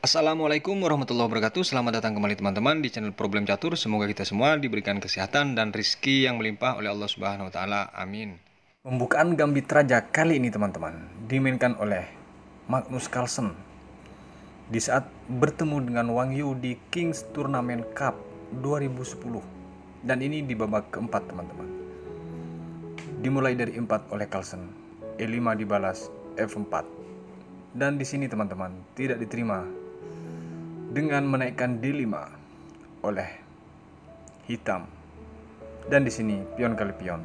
Assalamualaikum warahmatullahi wabarakatuh. Selamat datang kembali teman-teman di channel Problem Catur. Semoga kita semua diberikan kesehatan dan rizki yang melimpah oleh Allah Subhanahu wa taala. Amin. Pembukaan Gambit Raja kali ini teman-teman dimainkan oleh Magnus Carlsen di saat bertemu dengan Wang Yu di Kings Tournament Cup 2010. Dan ini di babak keempat teman-teman. Dimulai dari 4 oleh Carlsen. E5 dibalas F4. Dan di sini teman-teman tidak diterima dengan menaikkan D5 oleh hitam. Dan di sini pion kali pion.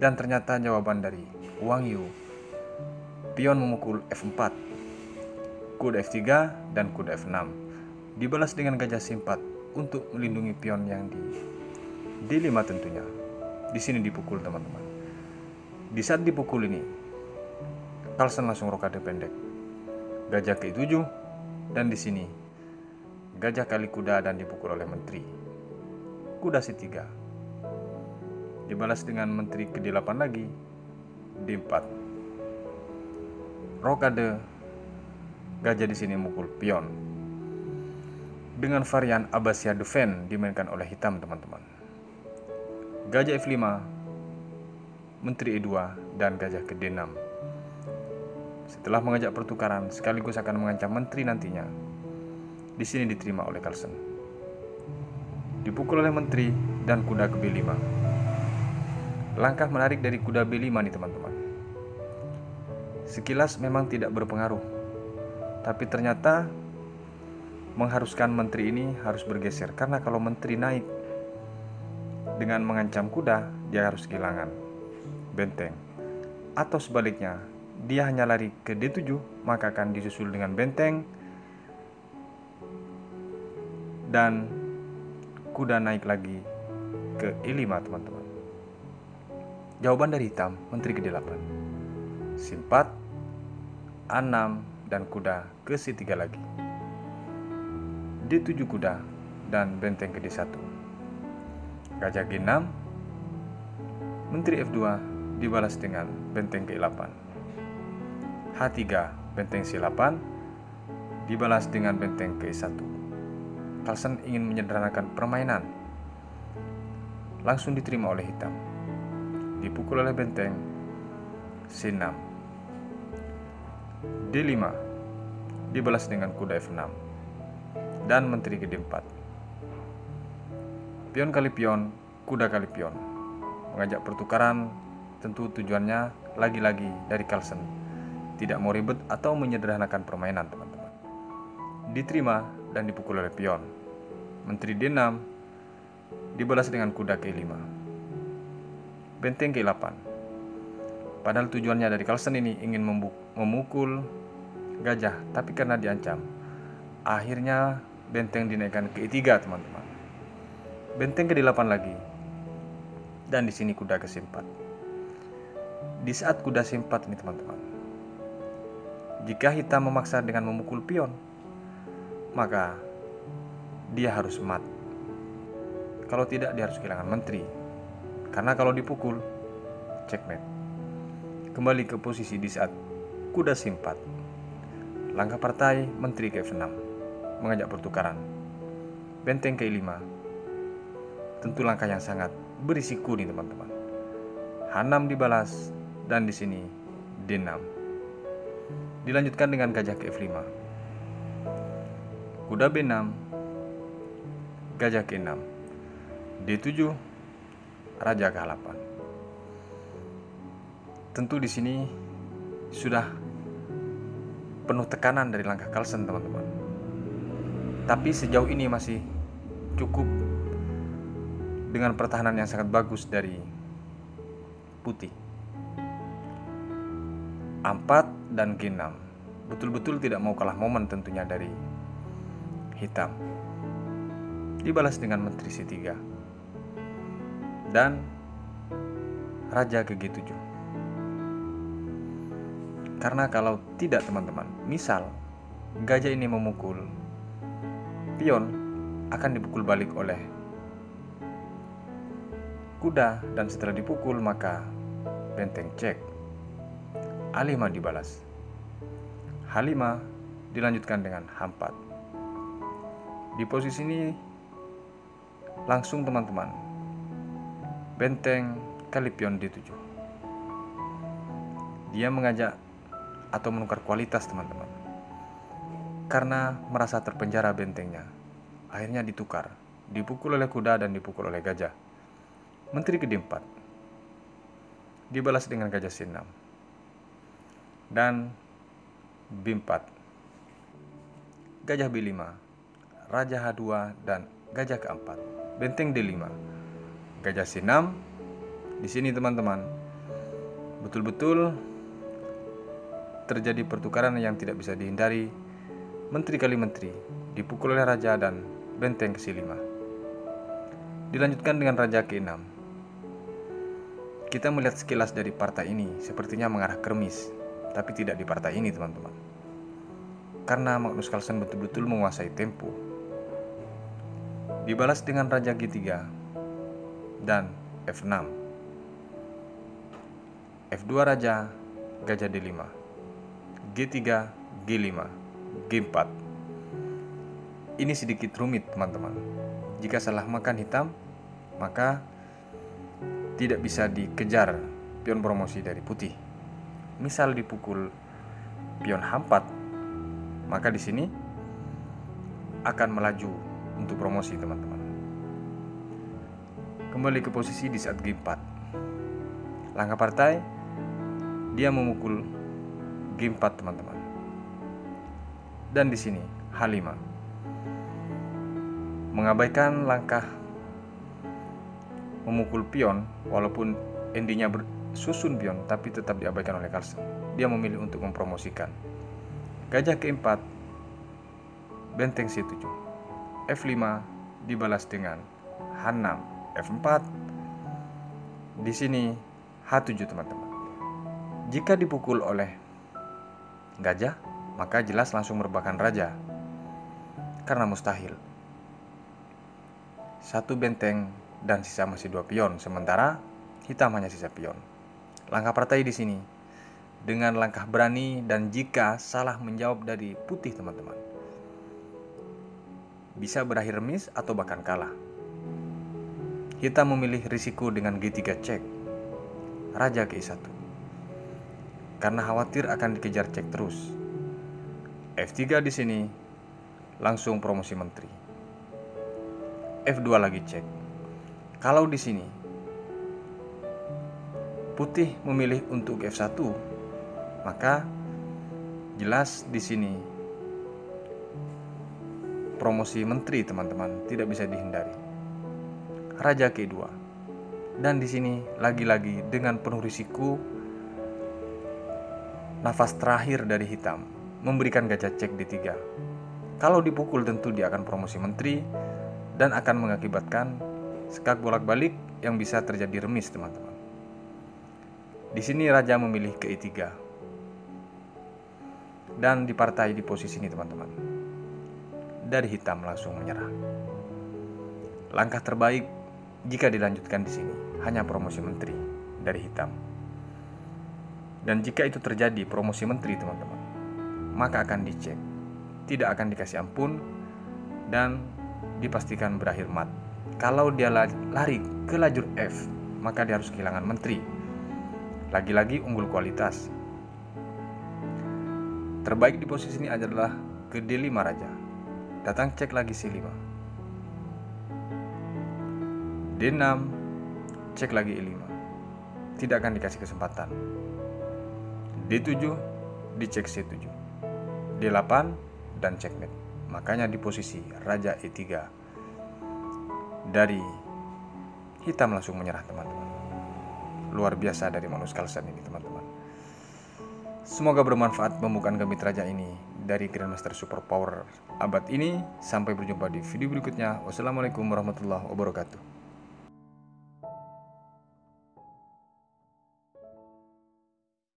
Dan ternyata jawaban dari Wang Yu, pion memukul F4, kuda F3 dan kuda F6. Dibalas dengan gajah C4 untuk melindungi pion yang di D5 tentunya. Di sini dipukul teman-teman. Di saat dipukul ini, Carlsen langsung rokade pendek. Gajah ke 7 dan di sini gajah kali kuda dan dipukul oleh menteri. Kuda C3. Dibalas dengan menteri ke 8 lagi, D4. Rokade gajah di sini mukul pion. Dengan varian Abbasiyah Defend dimainkan oleh hitam teman-teman. Gajah F5, menteri E2 dan gajah ke D6. Setelah mengajak pertukaran sekaligus akan mengancam menteri nantinya. Di sini diterima oleh Carlsen. Dipukul oleh menteri dan kuda ke B5. Langkah menarik dari kuda B5 nih teman-teman. Sekilas memang tidak berpengaruh, tapi ternyata mengharuskan menteri ini harus bergeser, karena kalau menteri naik dengan mengancam kuda, dia harus kehilangan benteng. Atau sebaliknya, dia hanya lari ke D7, maka akan disusul dengan benteng dan kuda naik lagi ke E5 teman-teman. Jawaban dari hitam, menteri ke D8, C4, A6 dan kuda ke C3 lagi. D7 kuda dan benteng ke D1. Gajah G6, menteri F2 dibalas dengan benteng ke E8. H3, benteng C8 dibalas dengan benteng ke E1. Carlsen ingin menyederhanakan permainan. Langsung diterima oleh hitam. Dipukul oleh benteng C6. D5 dibalas dengan kuda F6 dan menteri ke D4. Pion kali pion, kuda kali pion. Mengajak pertukaran tentu tujuannya lagi-lagi dari Carlsen tidak mau ribet atau menyederhanakan permainan teman-teman. Diterima dan dipukul oleh pion. Menteri D6 dibalas dengan kuda ke 5. Benteng ke 8. Padahal tujuannya dari Carlsen ini ingin memukul gajah, tapi karena diancam, akhirnya benteng dinaikkan ke E3 teman-teman. Benteng ke 8 lagi. Dan di sini kuda ke C4. Di saat kuda C4 ini teman-teman, jika hitam memaksa dengan memukul pion, maka dia harus mat. Kalau tidak, dia harus kehilangan menteri. Karena kalau dipukul, checkmate. Kembali ke posisi di saat kuda C4. Langkah partai, menteri ke F6. Mengajak pertukaran. Benteng ke 5. Tentu langkah yang sangat berisiko nih teman-teman. H6 dibalas dan di sini D6. Dilanjutkan dengan gajah ke F5. Kuda B6, gajah ke 6, D7, raja ke 8. Tentu di sini sudah penuh tekanan dari langkah Carlsen teman-teman. Tapi sejauh ini masih cukup dengan pertahanan yang sangat bagus dari putih. A4 dan G6. Betul-betul tidak mau kalah momen tentunya dari hitam. Dibalas dengan menteri C3 dan raja ke G7. Karena kalau tidak teman-teman, misal gajah ini memukul pion, akan dipukul balik oleh kuda, dan setelah dipukul maka benteng cek. A5 dibalas. H5 dilanjutkan dengan H4. Di posisi ini langsung teman-teman benteng kali pion D7. Dia mengajak atau menukar kualitas teman-teman. Karena merasa terpenjara bentengnya, akhirnya ditukar, dipukul oleh kuda dan dipukul oleh gajah. Menteri ke D4 dibalas dengan gajah C6 dan B4, gajah B5, raja H2 dan gajah ke-4, benteng D5, gajah C6. Di sini teman-teman, betul-betul terjadi pertukaran yang tidak bisa dihindari. Menteri kali menteri dipukul oleh raja dan benteng ke C5. Dilanjutkan dengan raja ke-6. Kita melihat sekilas dari partai ini sepertinya mengarah ke remis, tapi tidak di partai ini teman-teman. Karena Magnus Carlsen betul-betul menguasai tempo. Dibalas dengan raja G3 dan F6. F2 raja, gajah D5, G3, G5, G4. Ini sedikit rumit teman-teman. Jika salah makan hitam, maka tidak bisa dikejar pion promosi dari putih. Misal dipukul pion H4, maka di sini akan melaju untuk promosi teman-teman. Kembali ke posisi di saat G4. Langkah partai, dia memukul G4 teman-teman. Dan di sini H5. Mengabaikan langkah memukul pion, walaupun endingnya bersusun pion, tapi tetap diabaikan oleh Carlsen. Dia memilih untuk mempromosikan gajah ke-4, benteng C7, F5 dibalas dengan H6, F4. Di sini H7 teman-teman. Jika dipukul oleh gajah, maka jelas langsung merebahkan raja. Karena mustahil. Satu benteng dan sisa masih 2 pion, sementara hitam hanya sisa pion. Langkah partai di sini dengan langkah berani, dan jika salah menjawab dari putih teman-teman, bisa berakhir remis atau bahkan kalah. Hitam memilih risiko dengan G3 cek, raja ke E1, karena khawatir akan dikejar cek terus. F3 di sini langsung promosi menteri. F2 lagi cek. Kalau di sini putih memilih untuk F1, maka jelas di sini promosi menteri teman-teman tidak bisa dihindari. Raja ke-2. Dan di sini lagi-lagi dengan penuh risiko, nafas terakhir dari hitam memberikan gajah cek D3. Kalau dipukul tentu dia akan promosi menteri dan akan mengakibatkan skak bolak-balik yang bisa terjadi remis teman-teman. Di sini raja memilih ke E3 dan di partai di posisi ini teman-teman. Dari hitam langsung menyerah. Langkah terbaik jika dilanjutkan di sini hanya promosi menteri dari hitam. Dan jika itu terjadi promosi menteri teman-teman, maka akan dicek, tidak akan dikasih ampun, dan dipastikan berakhir mat. Kalau dia lari ke lajur F, maka dia harus kehilangan menteri. Lagi-lagi unggul kualitas. Terbaik di posisi ini adalah ke D5 raja. Datang cek lagi C5. D6, cek lagi E5. Tidak akan dikasih kesempatan. D7, dicek C7. D8 dan checkmate. Makanya di posisi raja E3 dari hitam langsung menyerah teman-teman. Luar biasa dari Magnus Carlsen ini teman-teman. Semoga bermanfaat pembukaan Gambit Raja ini dari Grandmaster Superpower abad ini. Sampai berjumpa di video berikutnya. Wassalamualaikum warahmatullahi wabarakatuh.